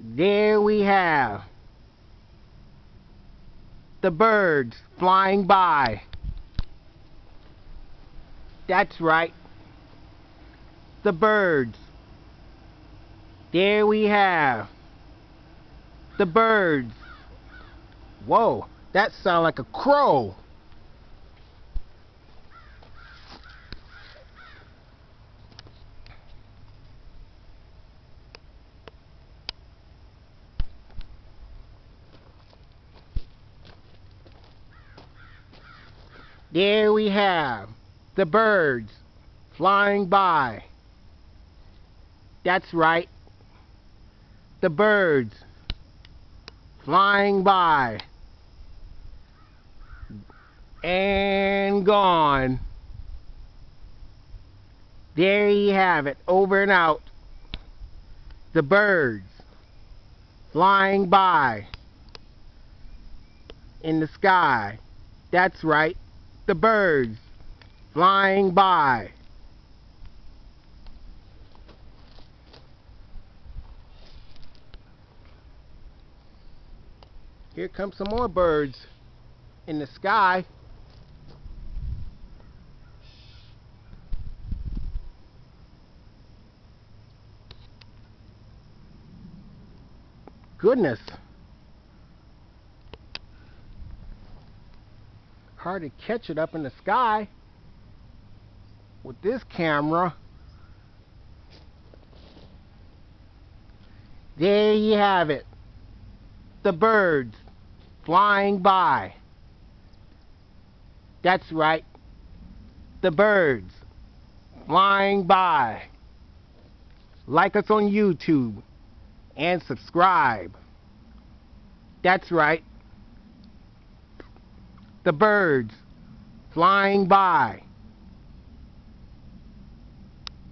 There we have the birds flying by. That's right, the birds. There we have the birds. Whoa, that sounds like a crow. There we have the birds flying by. That's right, the birds flying by. And gone. There you have it, over and out. The birds flying by in the sky. That's right, the birds flying by. Here come some more birds in the sky. Goodness. Hard to catch it up in the sky with this camera. There you have it. The birds flying by. That's right, the birds flying by. Like us on YouTube and subscribe. That's right, the birds flying by.